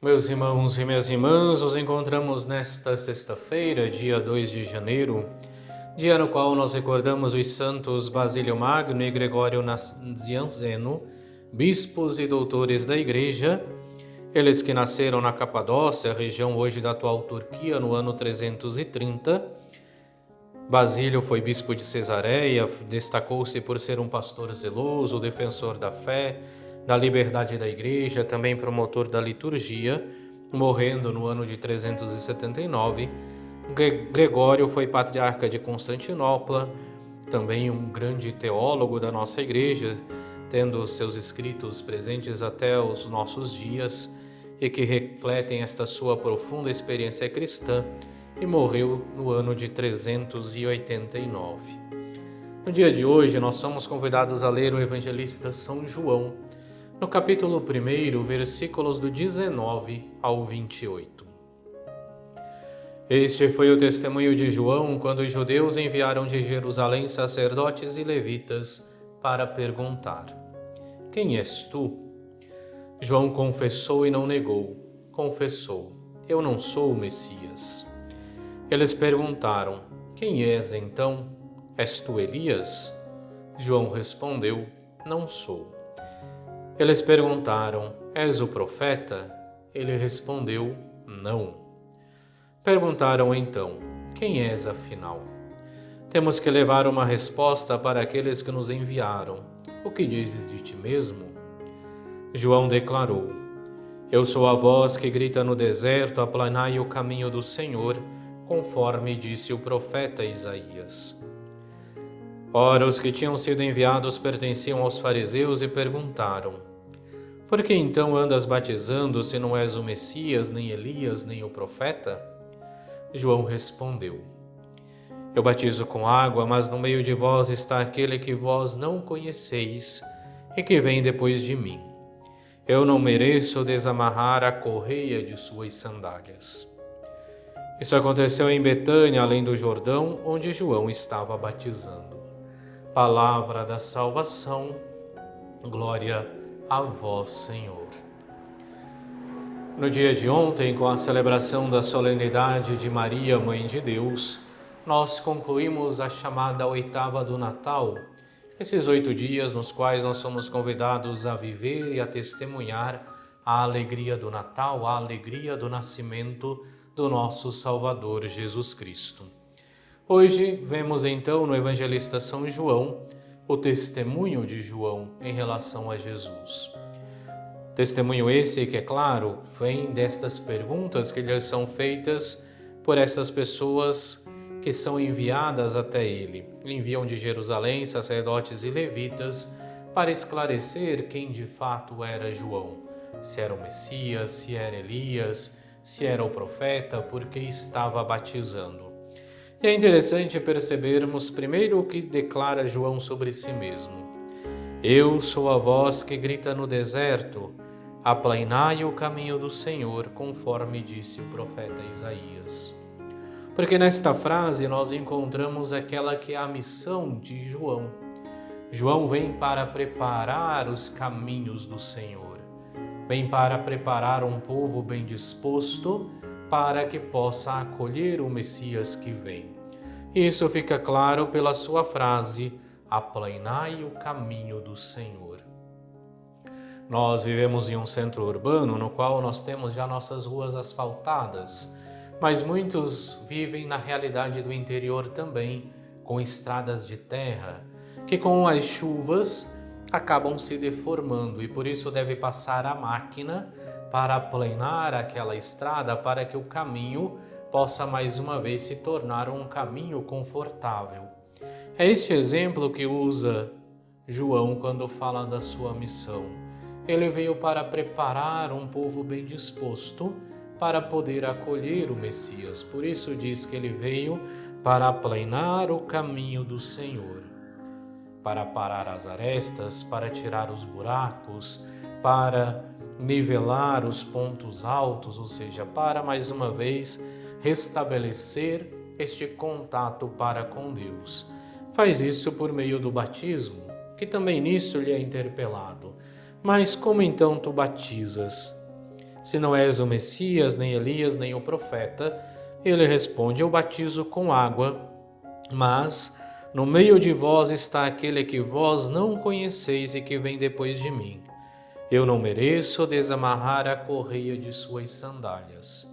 Meus irmãos e minhas irmãs, nos encontramos nesta sexta-feira, dia 2 de janeiro, dia no qual nós recordamos os santos Basílio Magno e Gregório Nazianzeno, bispos e doutores da Igreja, eles que nasceram na Capadócia, região hoje da atual Turquia, no ano 330. Basílio foi bispo de Cesareia, destacou-se por ser um pastor zeloso, defensor da fé, da liberdade da Igreja, também promotor da liturgia, morrendo no ano de 379. Gregório foi patriarca de Constantinopla, também um grande teólogo da nossa Igreja, tendo seus escritos presentes até os nossos dias e que refletem esta sua profunda experiência cristã, e morreu no ano de 389. No dia de hoje, nós somos convidados a ler o evangelista São João, no capítulo 1, versículos do 19 ao 28. Este foi o testemunho de João quando os judeus enviaram de Jerusalém sacerdotes e levitas para perguntar: Quem és tu? João confessou e não negou. Confessou: Eu não sou o Messias. Eles perguntaram: Quem és então? És tu Elias? João respondeu: Não sou. Eles perguntaram: És o profeta? Ele respondeu: Não. Perguntaram então: Quem és afinal? Temos que levar uma resposta para aqueles que nos enviaram. O que dizes de ti mesmo? João declarou: Eu sou a voz que grita no deserto: aplanai o caminho do Senhor, conforme disse o profeta Isaías. Ora, os que tinham sido enviados pertenciam aos fariseus e perguntaram: Por que então andas batizando se não és o Messias, nem Elias, nem o profeta? João respondeu: Eu batizo com água, mas no meio de vós está aquele que vós não conheceis e que vem depois de mim. Eu não mereço desamarrar a correia de suas sandálias. Isso aconteceu em Betânia, além do Jordão, onde João estava batizando. Palavra da salvação, glória a vós, Senhor. No dia de ontem, com a celebração da solenidade de Maria, Mãe de Deus, nós concluímos a chamada oitava do Natal, esses 8 dias nos quais nós somos convidados a viver e a testemunhar a alegria do Natal, a alegria do nascimento do nosso Salvador Jesus Cristo. Hoje vemos então no evangelista São João o testemunho de João em relação a Jesus. Testemunho esse que, é claro, vem destas perguntas que lhes são feitas por essas pessoas que são enviadas até ele. Enviam de Jerusalém sacerdotes e levitas para esclarecer quem de fato era João. Se era o Messias, se era Elias, se era o profeta, porque estava batizando. E é interessante percebermos primeiro o que declara João sobre si mesmo. Eu sou a voz que grita no deserto, aplanai o caminho do Senhor, conforme disse o profeta Isaías. Porque nesta frase nós encontramos aquela que é a missão de João. João vem para preparar os caminhos do Senhor. Vem para preparar um povo bem disposto para que possa acolher o Messias que vem. Isso fica claro pela sua frase, aplanai o caminho do Senhor. Nós vivemos em um centro urbano no qual nós temos já nossas ruas asfaltadas, mas muitos vivem na realidade do interior também, com estradas de terra, que com as chuvas acabam se deformando e por isso deve passar a máquina para aplanar aquela estrada para que o caminho possa mais uma vez se tornar um caminho confortável. É este exemplo que usa João quando fala da sua missão. Ele veio para preparar um povo bem disposto para poder acolher o Messias. Por isso diz que ele veio para aplanar o caminho do Senhor, para parar as arestas, para tirar os buracos, para nivelar os pontos altos, ou seja, para mais uma vez restabelecer este contato para com Deus. Faz isso por meio do batismo, que também nisso lhe é interpelado. Mas como então tu batizas? Se não és o Messias, nem Elias, nem o profeta, ele responde: eu batizo com água, mas no meio de vós está aquele que vós não conheceis e que vem depois de mim. Eu não mereço desamarrar a correia de suas sandálias.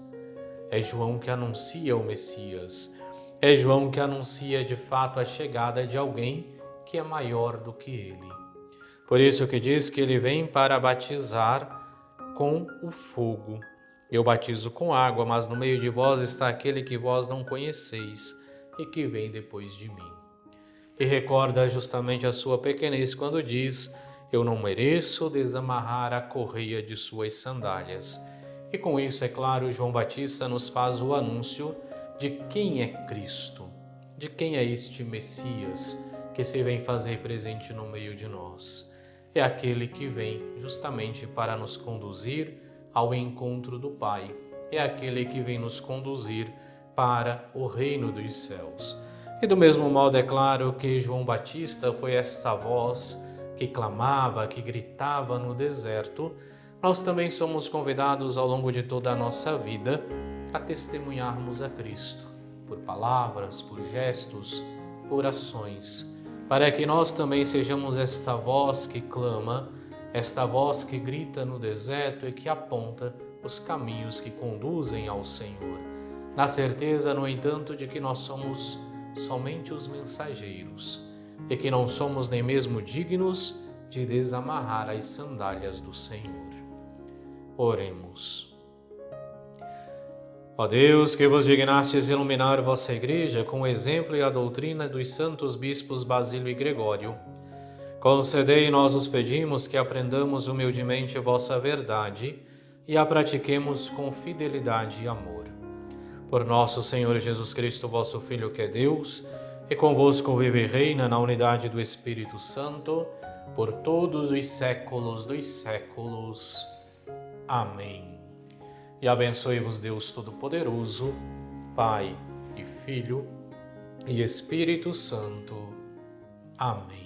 É João que anuncia o Messias. É João que anuncia de fato a chegada de alguém que é maior do que ele. Por isso que diz que ele vem para batizar com o fogo. Eu batizo com água, mas no meio de vós está aquele que vós não conheceis e que vem depois de mim. E recorda justamente a sua pequenez quando diz: eu não mereço desamarrar a correia de suas sandálias. E com isso, é claro, João Batista nos faz o anúncio de quem é Cristo, de quem é este Messias que se vem fazer presente no meio de nós. É aquele que vem justamente para nos conduzir ao encontro do Pai. É aquele que vem nos conduzir para o reino dos céus. E do mesmo modo, é claro que João Batista foi esta voz que clamava, que gritava no deserto. Nós também somos convidados ao longo de toda a nossa vida a testemunharmos a Cristo, por palavras, por gestos, por ações, para que nós também sejamos esta voz que clama, esta voz que grita no deserto e que aponta os caminhos que conduzem ao Senhor, na certeza, no entanto, de que nós somos somente os mensageiros e que não somos nem mesmo dignos de desamarrar as sandálias do Senhor. Oremos. Ó Deus, que vos dignastes iluminar vossa Igreja com o exemplo e a doutrina dos santos bispos Basílio e Gregório, concedei, nós os pedimos, que aprendamos humildemente vossa verdade e a pratiquemos com fidelidade e amor. Por nosso Senhor Jesus Cristo, vosso Filho, que é Deus, e convosco vive e reina na unidade do Espírito Santo, por todos os séculos dos séculos. Amém. E abençoe-vos Deus Todo-Poderoso, Pai e Filho e Espírito Santo. Amém.